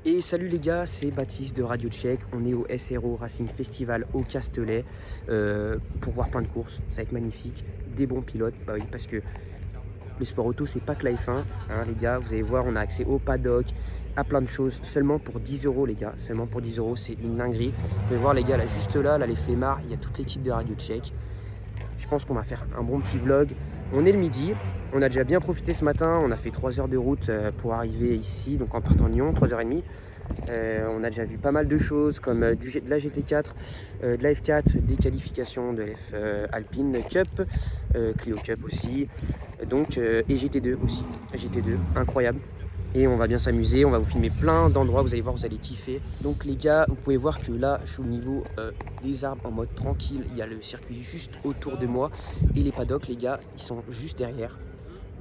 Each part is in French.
Et salut les gars, c'est Baptiste de Radio Tchèque. On est au SRO Racing Festival au Castellet pour voir plein de courses. Ça va être magnifique. Des bons pilotes, bah oui, parce que le sport auto, c'est pas que la F1. Hein, les gars, vous allez voir, on a accès au paddock, à plein de choses, seulement pour 10 euros, les gars. Seulement pour 10 euros, c'est une dinguerie. Vous pouvez voir, les gars, là, juste là, les flemmards, il y a toute l'équipe de Radio Tchèque. Je pense qu'on va faire un bon petit vlog. On est le midi, on a déjà bien profité ce matin, on a fait 3 heures de route pour arriver ici, donc en partant de Lyon, 3h30. On a déjà vu pas mal de choses comme de la GT4, de la F4, des qualifications de l'F Alpine Cup, Clio Cup aussi, donc, et GT2 aussi, GT2, incroyable. Et on va bien s'amuser, on va vous filmer plein d'endroits, vous allez voir, vous allez kiffer. Donc les gars, vous pouvez voir que là, je suis au niveau des arbres en mode tranquille. Il y a le circuit juste autour de moi. Et les paddocks, les gars, ils sont juste derrière.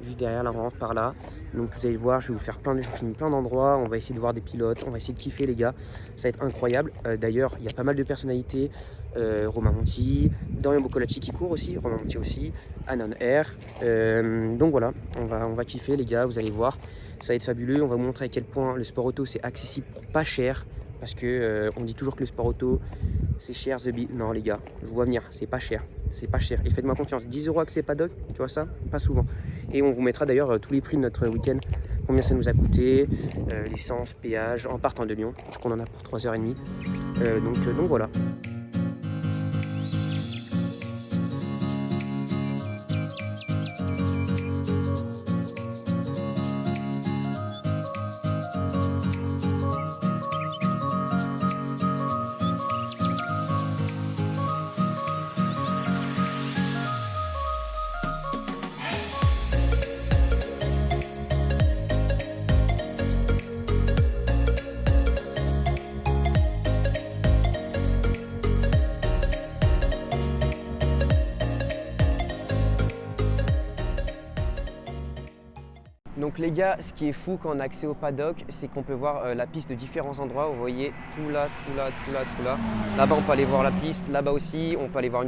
Juste derrière, là, on rentre par là. Donc vous allez voir, je vais vous faire je vous filme plein d'endroits. On va essayer de voir des pilotes, on va essayer de kiffer les gars. Ça va être incroyable. D'ailleurs, il y a pas mal de personnalités. Romain Monti, Dorian Boccolacci qui court aussi, Romain Monti aussi, Anon R. Donc voilà, on va kiffer les gars, vous allez voir. Ça va être fabuleux, on va vous montrer à quel point le sport auto c'est accessible pour pas cher. Parce que on dit toujours que le sport auto c'est cher the beat. Non les gars, je vous vois venir, c'est pas cher. C'est pas cher. Et faites-moi confiance, 10 euros accès paddock, tu vois ça? Pas souvent. Et on vous mettra d'ailleurs tous les prix de notre week-end. Combien ça nous a coûté, l'essence, péage, en partant de Lyon. Je crois qu'on en a pour 3h30. Donc voilà. Donc les gars, ce qui est fou quand on a accès au paddock, c'est qu'on peut voir la piste de différents endroits. Vous voyez tout là, tout là, tout là, tout là. Là-bas, on peut aller voir la piste. Là-bas aussi, on peut aller voir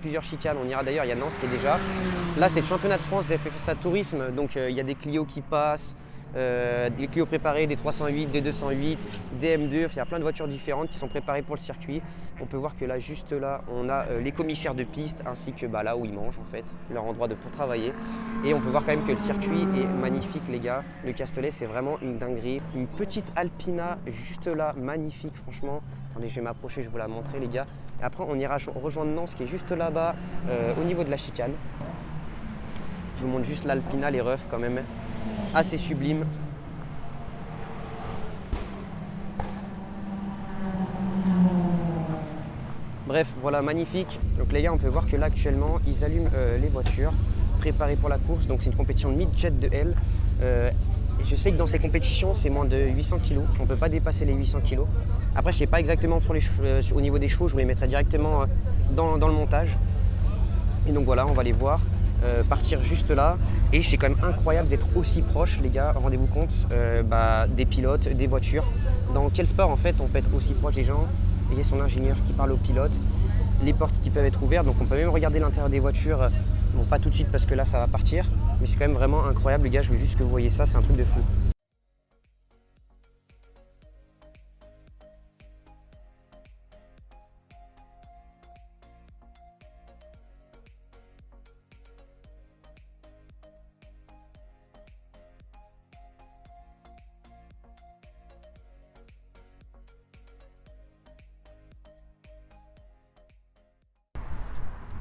plusieurs chicanes. On ira d'ailleurs, il y a Nance qui est déjà. Là, c'est le championnat de France d'FFSA Tourisme. Donc il y a des Clio qui passent, des Clio préparés, des 308, des 208, des M2. Il y a plein de voitures différentes qui sont préparées pour le circuit. On peut voir que là, juste là, on a les commissaires de piste ainsi que là où ils mangent en fait, leur endroit pour travailler. Et on peut voir quand même que le circuit est magnifique les gars. Le Castellet c'est vraiment une dinguerie. Une petite Alpina juste là, magnifique franchement. Attendez, je vais m'approcher, je vais vous la montrer les gars. Et après on ira rejoindre Nance qui est juste là-bas au niveau de la chicane. Je vous montre juste l'Alpina, les refs quand même. Assez sublime. Bref, voilà, magnifique. Donc les gars, on peut voir que là actuellement, ils allument les voitures préparées pour la course. Donc c'est une compétition de mid-jet de L. Et je sais que dans ces compétitions, c'est moins de 800 kg. On ne peut pas dépasser les 800 kg. Après, je ne sais pas exactement pour au niveau des chevaux, je vous les mettrai directement dans le montage. Et donc voilà, on va les voir partir juste là. Et c'est quand même incroyable d'être aussi proche, les gars. Rendez-vous compte des pilotes, des voitures. Dans quel sport, en fait, on peut être aussi proche des gens? Il y a son ingénieur qui parle au pilote, les portes qui peuvent être ouvertes, donc on peut même regarder l'intérieur des voitures. Bon, pas tout de suite parce que là ça va partir, mais c'est quand même vraiment incroyable les gars, je veux juste que vous voyez ça, c'est un truc de fou.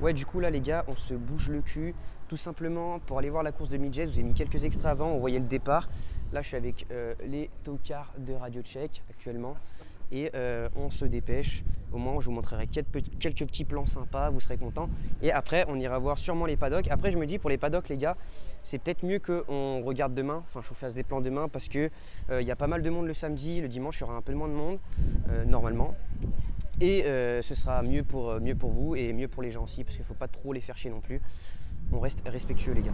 Ouais, du coup là les gars, on se bouge le cul tout simplement pour aller voir la course de midget. Je vous ai mis quelques extraits avant, on voyait le départ. Là je suis avec les tocards de Radio Tchèque actuellement et on se dépêche. Au moins je vous montrerai quelques petits plans sympas, vous serez contents. Et après on ira voir sûrement les paddocks. Après je me dis pour les paddocks les gars, c'est peut-être mieux qu'on regarde demain, enfin je vous fasse des plans demain parce que il y a pas mal de monde le samedi, le dimanche il y aura un peu moins de monde normalement. Et ce sera mieux pour vous et mieux pour les gens aussi parce qu'il ne faut pas trop les faire chier non plus. On reste respectueux les gars.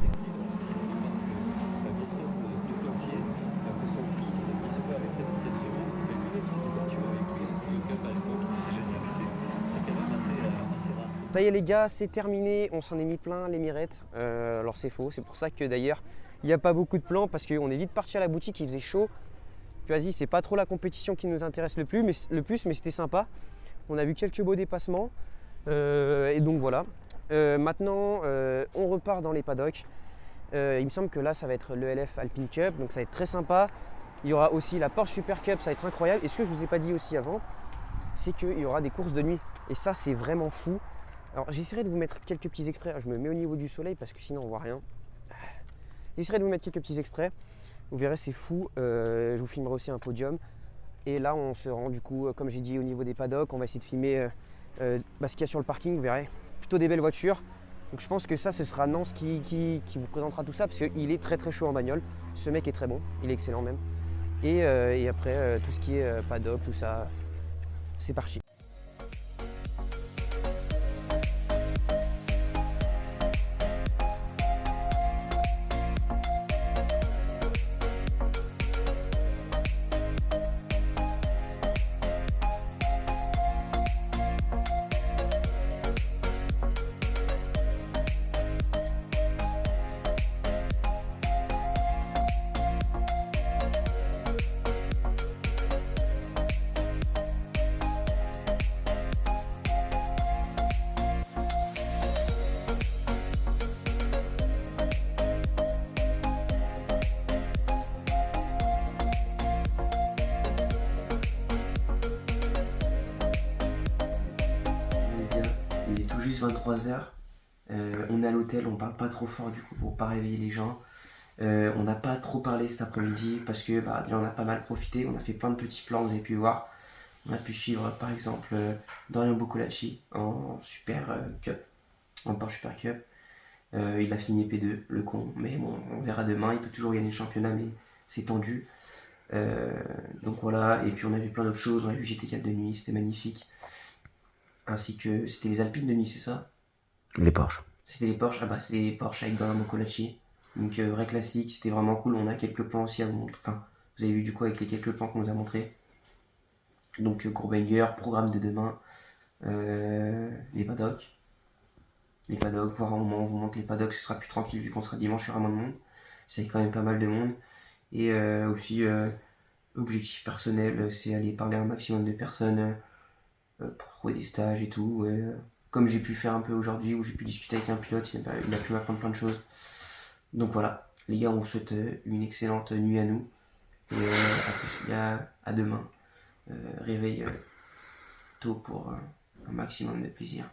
Ça y est les gars, c'est terminé, on s'en est mis plein les mirettes. Alors c'est faux, c'est pour ça que d'ailleurs il n'y a pas beaucoup de plans parce qu'on est vite parti à la boutique, il faisait chaud. Puis vas-y, c'est pas trop la compétition qui nous intéresse le plus, mais c'était sympa. On a vu quelques beaux dépassements. Et donc voilà. Maintenant, on repart dans les paddocks. Il me semble que là, ça va être l'ELF Alpine Cup, donc ça va être très sympa. Il y aura aussi la Porsche Super Cup, ça va être incroyable. Et ce que je ne vous ai pas dit aussi avant, c'est qu'il y aura des courses de nuit. Et ça, c'est vraiment fou. Alors, j'essaierai de vous mettre quelques petits extraits. Je me mets au niveau du soleil parce que sinon, on voit rien. J'essaierai de vous mettre quelques petits extraits. Vous verrez, c'est fou. Je vous filmerai aussi un podium. Et là, on se rend du coup, comme j'ai dit, au niveau des paddocks. On va essayer de filmer ce qu'il y a sur le parking. Vous verrez, plutôt des belles voitures. Donc je pense que ça, ce sera Nance qui vous présentera tout ça parce qu'il est très très chaud en bagnole. Ce mec est très bon, il est excellent même. Et après, tout ce qui est paddock, tout ça, c'est parti. Il est tout juste 23h. On est à l'hôtel, on parle pas trop fort du coup pour pas réveiller les gens. On n'a pas trop parlé cet après-midi parce que là on a pas mal profité, on a fait plein de petits plans, vous avez pu voir. On a pu suivre par exemple Dorian Boccolacci en Super Cup, en Porsche Super Cup. Il a signé P2, le con, mais bon, on verra demain, il peut toujours gagner le championnat, mais c'est tendu. Donc voilà, et puis on a vu plein d'autres choses, on a vu GT4 de nuit, c'était magnifique. Ainsi que, c'était les Alpines de nuit, c'est ça? Les Porsche. C'était les Porsche, c'est les Porsche avec Dorian Boccolacci. Donc vrai classique, c'était vraiment cool, on a quelques plans aussi à vous montrer, enfin, vous avez vu du coup avec les quelques plans qu'on nous a montrés. Donc Courbanger, programme de demain, les paddocks. Les paddocks, voir un moment on vous montre les paddocks, ce sera plus tranquille vu qu'on sera dimanche, il y aura moins de monde. C'est quand même pas mal de monde. Et aussi, objectif personnel, c'est aller parler à un maximum de personnes pour trouver des stages et tout. Comme j'ai pu faire un peu aujourd'hui, où j'ai pu discuter avec un pilote, il a pu m'apprendre plein de choses. Donc voilà, les gars, on vous souhaite une excellente nuit à nous. Et à plus, à demain. Réveil tôt pour un maximum de plaisir.